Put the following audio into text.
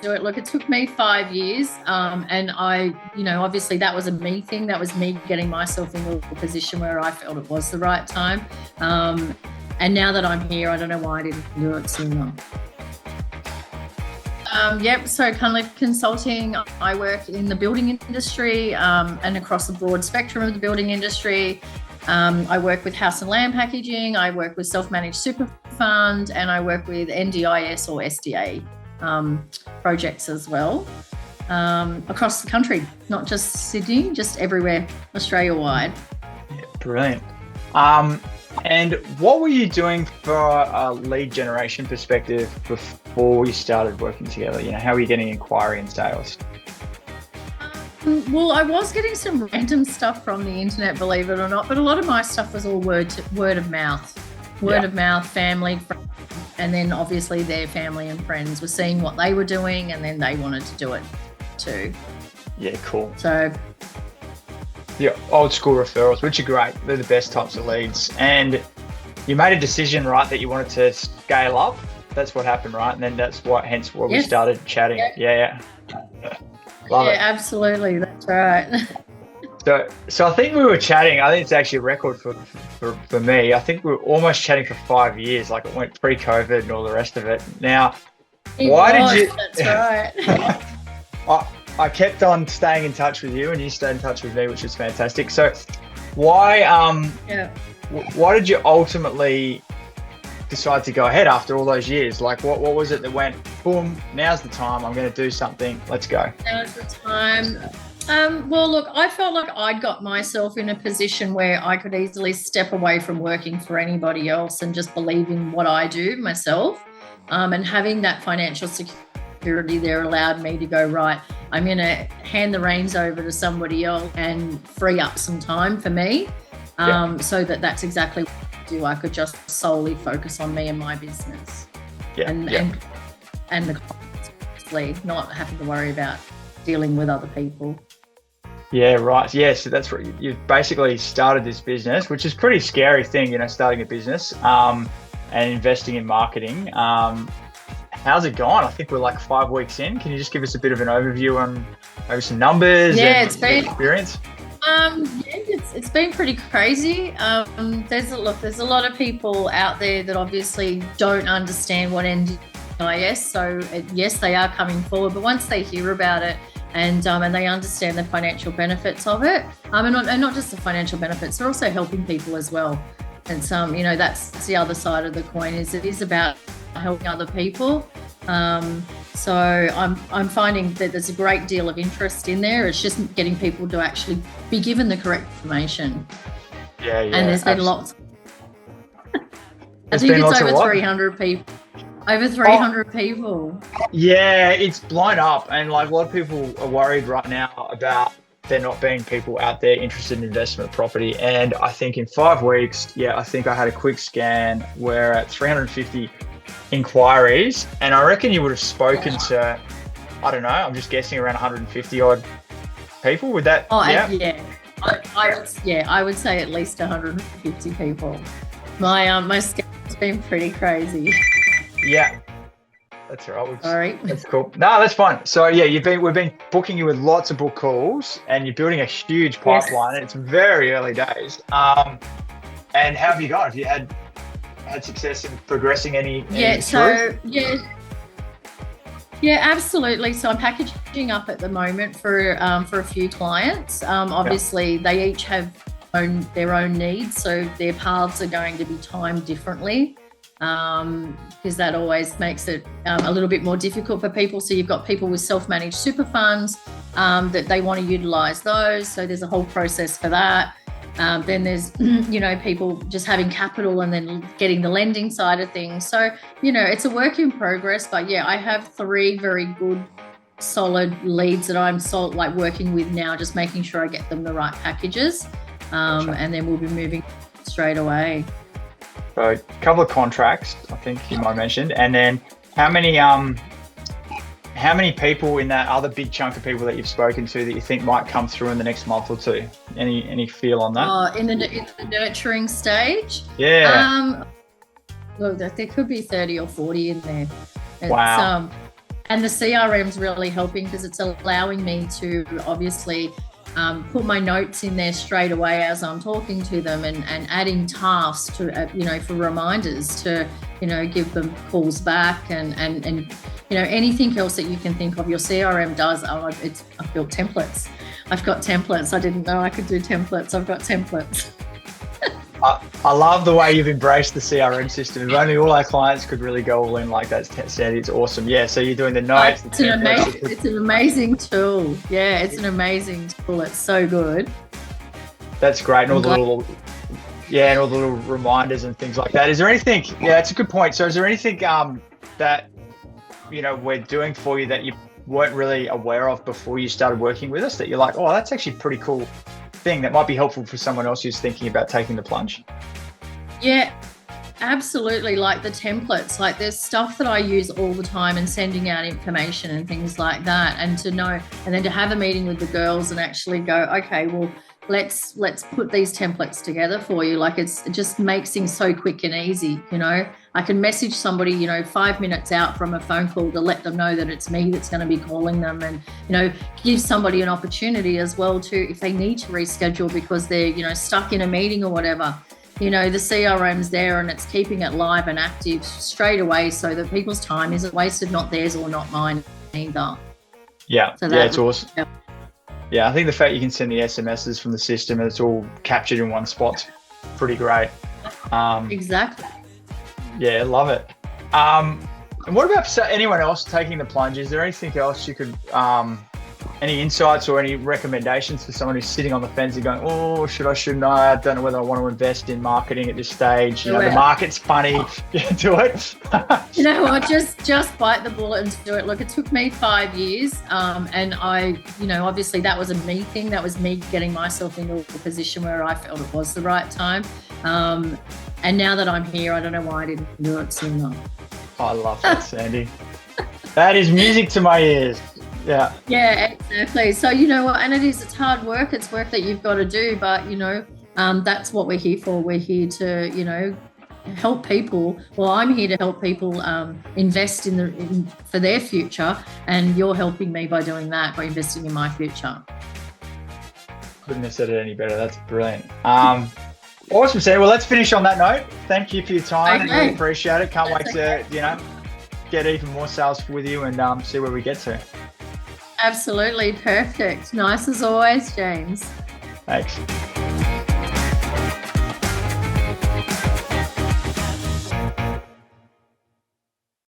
do it. Look, it took me 5 years, and obviously that was a me thing. That was me getting myself into a position where I felt it was the right time. And now that I'm here, I don't know why I didn't do it sooner. So Conliffe Consulting, I work in the building industry and across the broad spectrum of the building industry. I work with house and land packaging, I work with self-managed super fund, and I work with NDIS or SDA projects as well, across the country, not just Sydney, just everywhere, Australia-wide. Yeah, brilliant. And what were you doing for a lead generation perspective before you started working together? How were you getting inquiry and sales? Well, I was getting some random stuff from the internet, believe it or not, but a lot of my stuff was all word of mouth. Of mouth, family, friends, and then obviously their family and friends were seeing what they were doing, and then they wanted to do it too. Yeah, cool. So the old school referrals, which are great. They're the best types of leads. And you made a decision, right, that you wanted to scale up. That's what happened, right? And then hence why we started chatting. Yeah. Love it. Absolutely. That's right. So I think we were chatting. I think it's actually a record for me. I think we were almost chatting for 5 years. Like it went pre-COVID and all the rest of it. Now, did you? That's right. I kept on staying in touch with you, and you stayed in touch with me, which was fantastic. So, why did you ultimately decide to go ahead after all those years? Like, what was it that went, boom, now's the time, I'm going to do something, let's go? Now's the time. Well, look, I felt like I'd got myself in a position where I could easily step away from working for anybody else and just believe in what I do myself. And having that financial security there allowed me to go, right, I'm going to hand the reins over to somebody else and free up some time for me. So that's exactly what I do. I could just solely focus on me and my business. And the clients, not having to worry about dealing with other people. Yeah, right. Yeah, so that's what you've basically started this business, which is a pretty scary thing, starting a business and investing in marketing. How's it gone? I think we're like 5 weeks in. Can you just give us a bit of an overview on maybe some numbers and it's been experience? It's been pretty crazy. There's a lot of people out there that obviously don't understand what NDIS. So yes, they are coming forward, but once they hear about it and they understand the financial benefits of it, and not just the financial benefits, they're also helping people as well. And that's the other side of the coin. It is about helping other people. So I'm finding that there's a great deal of interest in there. It's just getting people to actually be given the correct information. Yeah. And there's been lots. I think it's over 300 people. Over 300 people. Yeah, it's blown up, and like a lot of people are worried right now about there not being people out there interested in investment property. And I think in 5 weeks, I think I had a quick scan. We're at 350 inquiries, and I reckon you would have spoken to, I don't know, I'm just guessing around 150 odd people. With that? I would say at least 150 people. My scan's been pretty crazy. Yeah, that's right. Sorry. That's cool. No, that's fine. So we've been booking you with lots of book calls, and you're building a huge pipeline. Yes. It's very early days. And how have you gone? Have you had success in progressing any absolutely. So I'm packaging up at the moment for a few clients. Obviously they each have their own needs, so their paths are going to be timed differently, because that always makes it a little bit more difficult for people. So you've got people with self-managed super funds that they want to utilize those, so there's a whole process for that. Then there's, people just having capital and then getting the lending side of things. So, it's a work in progress, but I have 3 very good, solid leads that I'm working with now, just making sure I get them the right packages. And then we'll be moving straight away. So a couple of contracts, I think you might have mentioned. And then how many people in that other big chunk of people that you've spoken to that you think might come through in the next month or two? Any feel on that? In the nurturing stage? Yeah. Look, there could be 30 or 40 in there. Wow. And the CRM's really helping because it's allowing me to obviously put my notes in there straight away as I'm talking to them, and adding tasks to, for reminders to, give them calls back and anything else that you can think of. Your CRM does. I've built templates. I've got templates. I didn't know I could do templates. I've got templates. I love the way you've embraced the CRM system. If only all our clients could really go all in like that, Sandi. It's awesome. Yeah, so you're doing the notes. It's an amazing tool. Yeah, it's an amazing tool. It's so good. That's great. And all the little reminders and things like that. Is there anything, it's a good point. So is there anything that, we're doing for you that you weren't really aware of before you started working with us that you're like, oh, that's actually a pretty cool thing that might be helpful for someone else who's thinking about taking the plunge? Yeah, absolutely. Like the templates, like there's stuff that I use all the time and sending out information and things like that, and to know, and then to have a meeting with the girls and actually go, okay, well, let's put these templates together for you. Like it just makes things so quick and easy. I can message somebody 5 minutes out from a phone call to let them know that it's me that's going to be calling them, and give somebody an opportunity as well to, if they need to reschedule because they're stuck in a meeting or whatever, the CRM's there and it's keeping it live and active straight away so that people's time isn't wasted, not theirs or not mine either. Yeah, it's awesome. Yeah, I think the fact you can send the SMSs from the system and it's all captured in one spot's pretty great. Exactly. Yeah, I love it. And what about anyone else taking the plunge? Is there anything else you could, any insights or any recommendations for someone who's sitting on the fence and going, oh, shouldn't I? I don't know whether I want to invest in marketing at this stage. The market's funny. Yeah, do it. You know what? Just bite the bullet and do it. Look, it took me 5 years, and I, obviously that was a me thing. That was me getting myself into a position where I felt it was the right time. And now that I'm here, I don't know why I didn't do it sooner. I love that, Sandi. That is music to my ears. Yeah. Yeah, exactly. So and it's hard work. It's work that you've got to do, but that's what we're here for. We're here to help people. Well, I'm here to help people invest for their future, and you're helping me by doing that, by investing in my future. Couldn't have said it any better. That's brilliant. Awesome, Sandi. Well, let's finish on that note. Thank you for your time. Okay. I really appreciate it. Can't wait to get even more sales with you and see where we get to. Absolutely. Perfect. Nice as always, James. Thanks.